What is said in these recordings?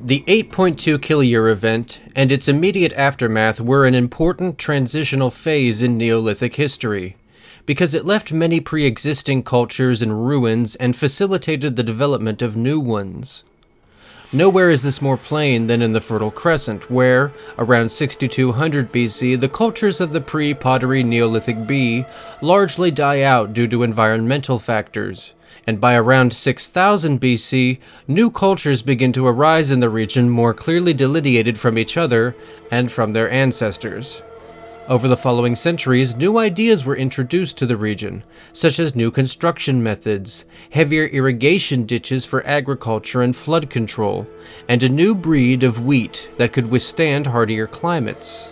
The 8.2 kiloyear event and its immediate aftermath were an important transitional phase in Neolithic history, because it left many pre-existing cultures in ruins and facilitated the development of new ones. Nowhere is this more plain than in the Fertile Crescent, where, around 6200 BC, the cultures of the pre-Pottery Neolithic B largely die out due to environmental factors, and by around 6000 BC, new cultures begin to arise in the region more clearly delineated from each other and from their ancestors. Over the following centuries, new ideas were introduced to the region, such as new construction methods, heavier irrigation ditches for agriculture and flood control, and a new breed of wheat that could withstand hardier climates.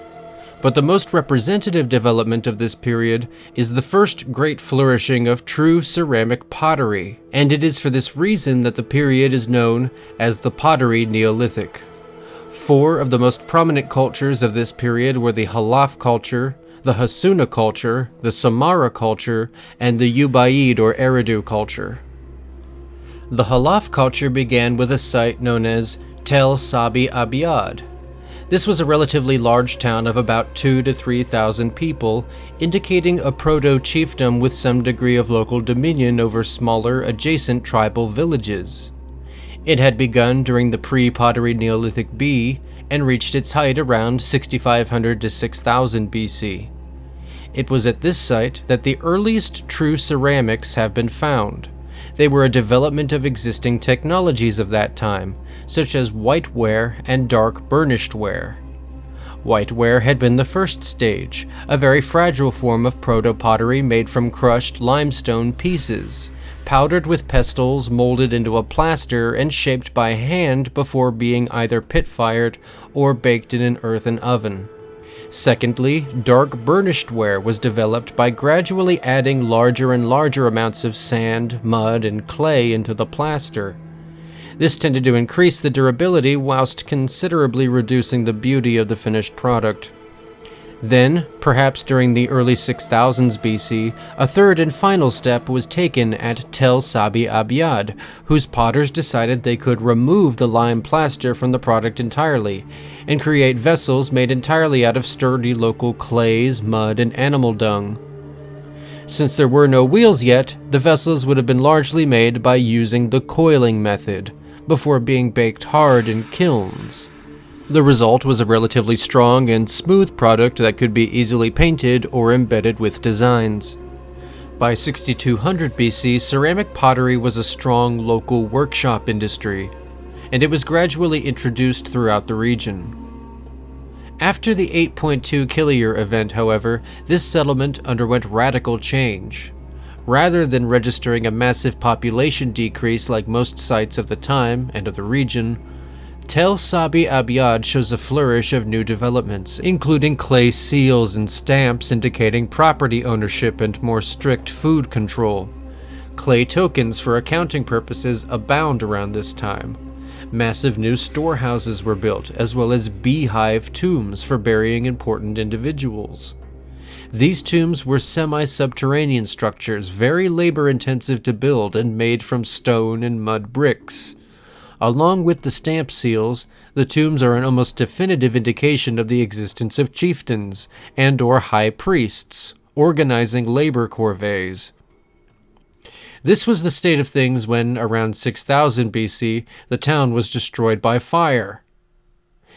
But the most representative development of this period is the first great flourishing of true ceramic pottery, and it is for this reason that the period is known as the Pottery Neolithic. Four of the most prominent cultures of this period were the Halaf culture, the Hassuna culture, the Samara culture, and the Ubaid or Eridu culture. The Halaf culture began with a site known as Tel Sabi Abiad. This was a relatively large town of about 2,000 to 3,000 people, indicating a proto-chiefdom with some degree of local dominion over smaller, adjacent tribal villages. It had begun during the pre-Pottery Neolithic B and reached its height around 6500 to 6000 BC. It was at this site that the earliest true ceramics have been found. They were a development of existing technologies of that time, such as whiteware and dark burnished ware. Whiteware had been the first stage, a very fragile form of proto-pottery made from crushed limestone pieces, powdered with pestles, molded into a plaster, and shaped by hand before being either pit-fired or baked in an earthen oven. Secondly, dark burnished ware was developed by gradually adding larger and larger amounts of sand, mud, and clay into the plaster. This tended to increase the durability whilst considerably reducing the beauty of the finished product. Then, perhaps during the early 6000s BC, a third and final step was taken at Tel Sabi Abiad, whose potters decided they could remove the lime plaster from the product entirely, and create vessels made entirely out of sturdy local clays, mud, and animal dung. Since there were no wheels yet, the vessels would have been largely made by using the coiling method, before being baked hard in kilns. The result was a relatively strong and smooth product that could be easily painted or embedded with designs. By 6200 BC, ceramic pottery was a strong local workshop industry, and it was gradually introduced throughout the region. After the 8.2 kiloyear event, however, this settlement underwent radical change. Rather than registering a massive population decrease like most sites of the time and of the region, Tel Sabi Abiad shows a flourish of new developments, including clay seals and stamps indicating property ownership and more strict food control. Clay tokens for accounting purposes abound around this time. Massive new storehouses were built, as well as beehive tombs for burying important individuals. These tombs were semi-subterranean structures, very labor-intensive to build and made from stone and mud bricks. Along with the stamp seals, the tombs are an almost definitive indication of the existence of chieftains and/or high priests, organizing labor corvées. This was the state of things when, around 6000 BC, the town was destroyed by fire.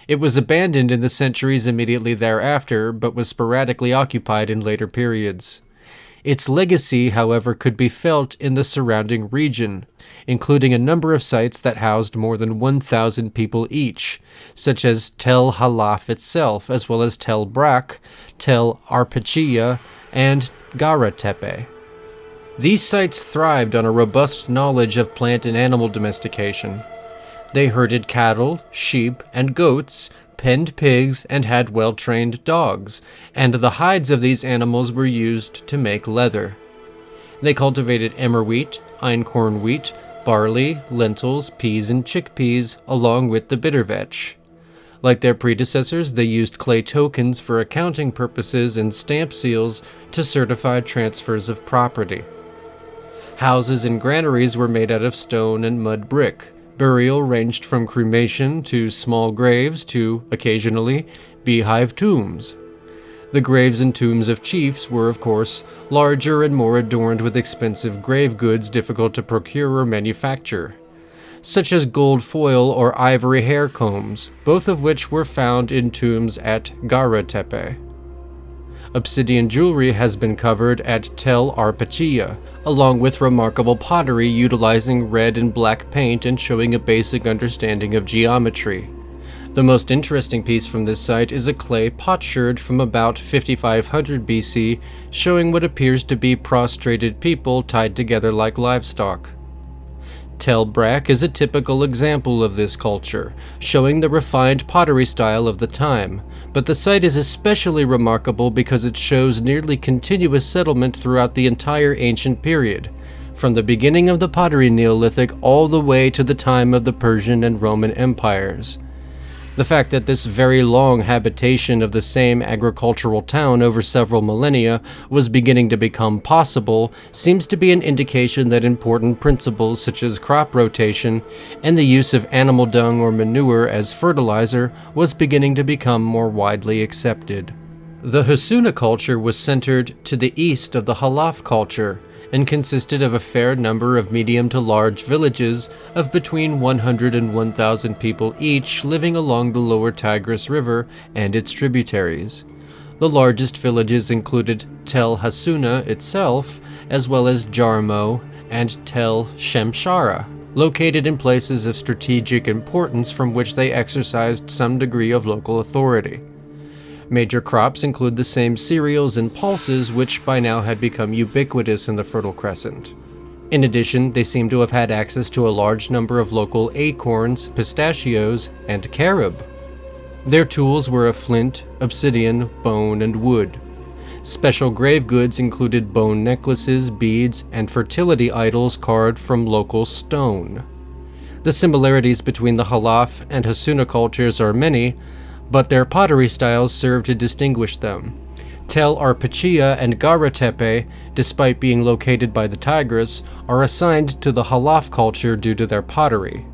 It was abandoned in the centuries immediately thereafter, but was sporadically occupied in later periods. Its legacy, however, could be felt in the surrounding region, including a number of sites that housed more than 1,000 people each, such as Tel Halaf itself, as well as Tel Brak, Tel Arpachiya, and Gara Tepe. These sites thrived on a robust knowledge of plant and animal domestication. They herded cattle, sheep, and goats, penned pigs, and had well-trained dogs, and the hides of these animals were used to make leather. They cultivated emmer wheat, einkorn wheat, barley, lentils, peas, and chickpeas, along with the bittervetch. Like their predecessors, they used clay tokens for accounting purposes and stamp seals to certify transfers of property. Houses and granaries were made out of stone and mud brick, Burial ranged from cremation to small graves to, occasionally, beehive tombs. The graves and tombs of chiefs were, of course, larger and more adorned with expensive grave goods difficult to procure or manufacture, such as gold foil or ivory hair combs, both of which were found in tombs at Gara-Tepe. Obsidian jewelry has been covered at Tel Arpachiyya, along with remarkable pottery utilizing red and black paint and showing a basic understanding of geometry. The most interesting piece from this site is a clay potsherd from about 5500 BC, showing what appears to be prostrated people tied together like livestock. Tel Brak is a typical example of this culture, showing the refined pottery style of the time, but the site is especially remarkable because it shows nearly continuous settlement throughout the entire ancient period, from the beginning of the Pottery Neolithic all the way to the time of the Persian and Roman empires. The fact that this very long habitation of the same agricultural town over several millennia was beginning to become possible seems to be an indication that important principles such as crop rotation and the use of animal dung or manure as fertilizer was beginning to become more widely accepted. The Hassuna culture was centered to the east of the Halaf culture, and consisted of a fair number of medium to large villages of between 100 and 1,000 people each living along the lower Tigris River and its tributaries. The largest villages included Tel Hassuna itself, as well as Jarmo and Tel Shemshara, located in places of strategic importance from which they exercised some degree of local authority. Major crops include the same cereals and pulses which by now had become ubiquitous in the Fertile Crescent. In addition, they seem to have had access to a large number of local acorns, pistachios, and carob. Their tools were of flint, obsidian, bone, and wood. Special grave goods included bone necklaces, beads, and fertility idols carved from local stone. The similarities between the Halaf and Hassuna cultures are many, but their pottery styles serve to distinguish them. Tel Arpachiyya and Gara-Tepe, despite being located by the Tigris, are assigned to the Halaf culture due to their pottery.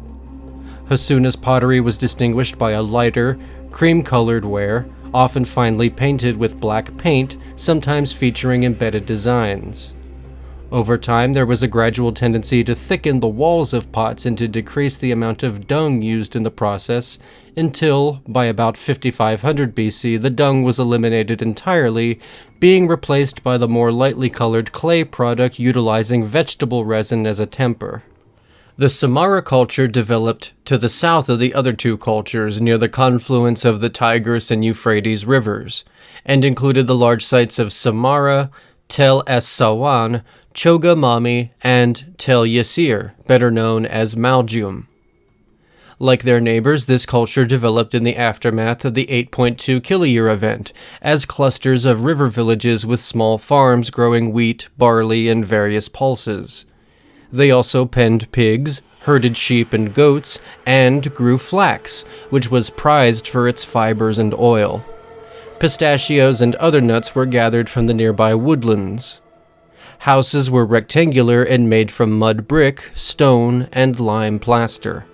Hassuna's pottery was distinguished by a lighter, cream-colored ware, often finely painted with black paint, sometimes featuring embedded designs. Over time, there was a gradual tendency to thicken the walls of pots and to decrease the amount of dung used in the process, until, by about 5500 BC, the dung was eliminated entirely, being replaced by the more lightly colored clay product utilizing vegetable resin as a temper. The Samara culture developed to the south of the other two cultures near the confluence of the Tigris and Euphrates rivers, and included the large sites of Samara, Tel Es-Sawan, Choga Mami, and Tel Yasir, better known as Maljum. Like their neighbors, this culture developed in the aftermath of the 8.2 kiloyear event, as clusters of river villages with small farms growing wheat, barley, and various pulses. They also penned pigs, herded sheep and goats, and grew flax, which was prized for its fibers and oil. Pistachios and other nuts were gathered from the nearby woodlands. Houses were rectangular and made from mud brick, stone, and lime plaster.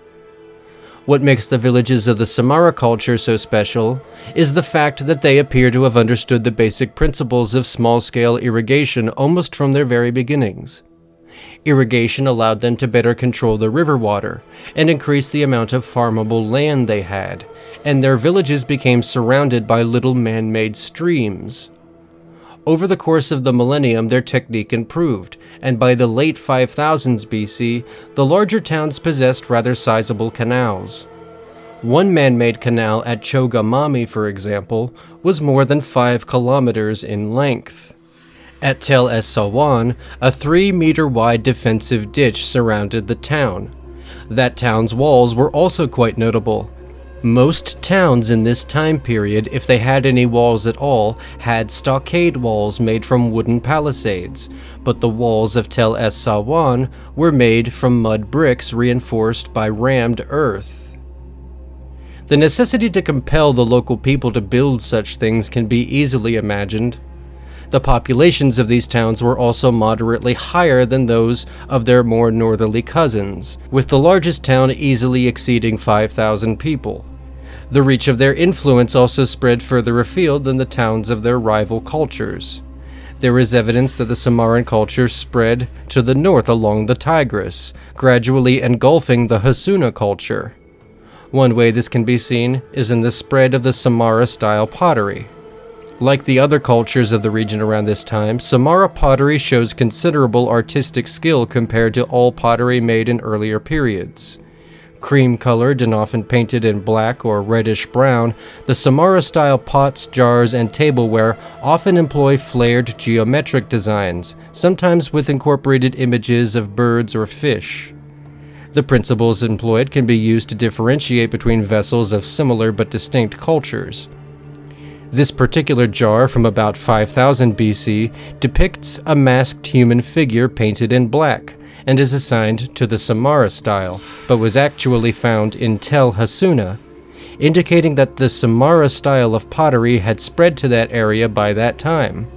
What makes the villages of the Samara culture so special is the fact that they appear to have understood the basic principles of small-scale irrigation almost from their very beginnings. Irrigation allowed them to better control the river water and increase the amount of farmable land they had, and their villages became surrounded by little man-made streams. Over the course of the millennium, their technique improved, and by the late 5000s BC, the larger towns possessed rather sizable canals. One man-made canal at Choga Mami, for example, was more than 5 kilometers in length. At Tel Es-Sawan, a 3-meter-wide defensive ditch surrounded the town. That town's walls were also quite notable. Most towns in this time period, if they had any walls at all, had stockade walls made from wooden palisades, but the walls of Tel Es-Sawan were made from mud bricks reinforced by rammed earth. The necessity to compel the local people to build such things can be easily imagined. The populations of these towns were also moderately higher than those of their more northerly cousins, with the largest town easily exceeding 5,000 people. The reach of their influence also spread further afield than the towns of their rival cultures. There is evidence that the Samarran culture spread to the north along the Tigris, gradually engulfing the Hassuna culture. One way this can be seen is in the spread of the Samara-style pottery. Like the other cultures of the region around this time, Samara pottery shows considerable artistic skill compared to all pottery made in earlier periods. Cream-colored and often painted in black or reddish-brown, the Samara-style pots, jars, and tableware often employ flared geometric designs, sometimes with incorporated images of birds or fish. The principles employed can be used to differentiate between vessels of similar but distinct cultures. This particular jar from about 5000 BC depicts a masked human figure painted in black, and is assigned to the Samara style, but was actually found in Tel Hassuna, indicating that the Samara style of pottery had spread to that area by that time.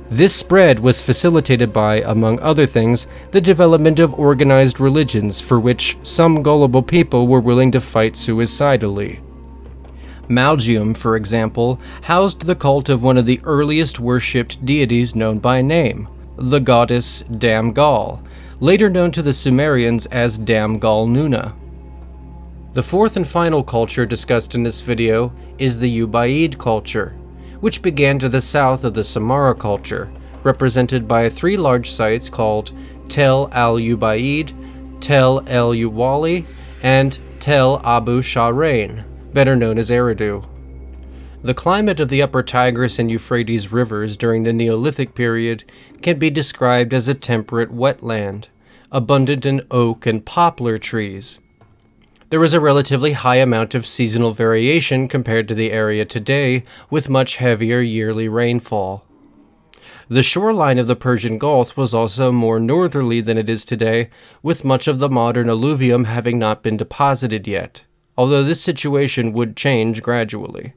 This spread was facilitated by, among other things, the development of organized religions for which some gullible people were willing to fight suicidally. Malgium, for example, housed the cult of one of the earliest worshipped deities known by name, the goddess Damgal, later known to the Sumerians as Damgal Nuna. The fourth and final culture discussed in this video is the Ubaid culture, which began to the south of the Samara culture, represented by 3 large sites called Tel al-Ubaid, Tel el-Uwali, and Tel Abu Shahrain, better known as Eridu. The climate of the upper Tigris and Euphrates rivers during the Neolithic period can be described as a temperate wetland, abundant in oak and poplar trees. There was a relatively high amount of seasonal variation compared to the area today, with much heavier yearly rainfall. The shoreline of the Persian Gulf was also more northerly than it is today, with much of the modern alluvium having not been deposited yet, although this situation would change gradually.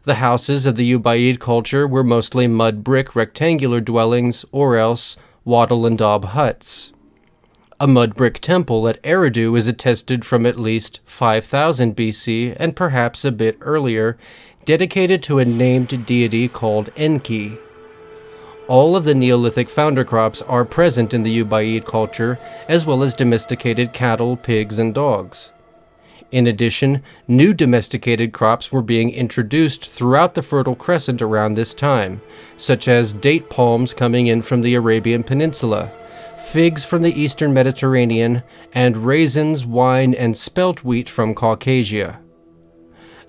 The houses of the Ubaid culture were mostly mud brick rectangular dwellings or else wattle and daub huts. A mud brick temple at Eridu is attested from at least 5000 BC and perhaps a bit earlier, dedicated to a named deity called Enki. All of the Neolithic founder crops are present in the Ubaid culture, as well as domesticated cattle, pigs, and dogs. In addition, new domesticated crops were being introduced throughout the Fertile Crescent around this time, such as date palms coming in from the Arabian Peninsula, figs from the Eastern Mediterranean, and raisins, wine, and spelt wheat from Caucasia.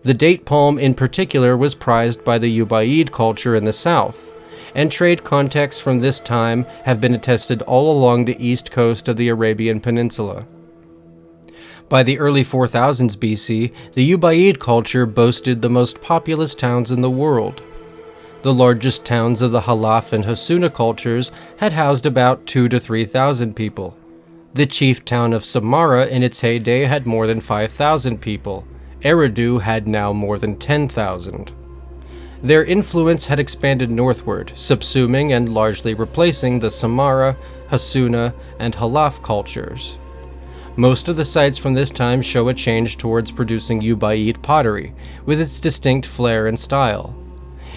The date palm in particular was prized by the Ubaid culture in the south, and trade contacts from this time have been attested all along the east coast of the Arabian Peninsula. By the early 4000s BC, the Ubaid culture boasted the most populous towns in the world. The largest towns of the Halaf and Hassuna cultures had housed about 2,000 to 3,000 people. The chief town of Samara in its heyday had more than 5,000 people. Eridu had now more than 10,000. Their influence had expanded northward, subsuming and largely replacing the Samara, Hassuna, and Halaf cultures. Most of the sites from this time show a change towards producing Ubaid pottery, with its distinct flair and style.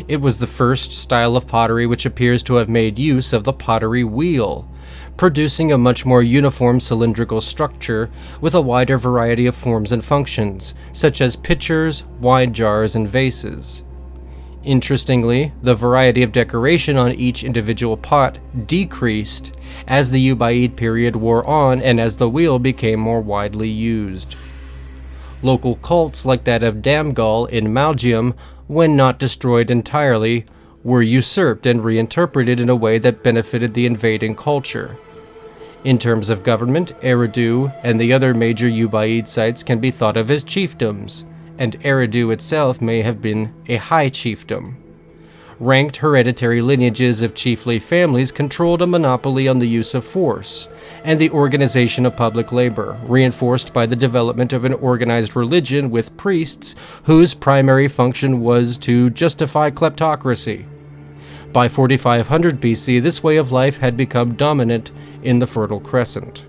It was the first style of pottery which appears to have made use of the pottery wheel, producing a much more uniform cylindrical structure with a wider variety of forms and functions, such as pitchers, wine jars, and vases. Interestingly, the variety of decoration on each individual pot decreased as the Ubaid period wore on and as the wheel became more widely used. Local cults like that of Damgal in Malgium, when not destroyed entirely, were usurped and reinterpreted in a way that benefited the invading culture. In terms of government, Eridu and the other major Ubaid sites can be thought of as chiefdoms, and Eridu itself may have been a high chiefdom. Ranked hereditary lineages of chiefly families controlled a monopoly on the use of force and the organization of public labor, reinforced by the development of an organized religion with priests whose primary function was to justify kleptocracy. By 4500 BC, this way of life had become dominant in the Fertile Crescent.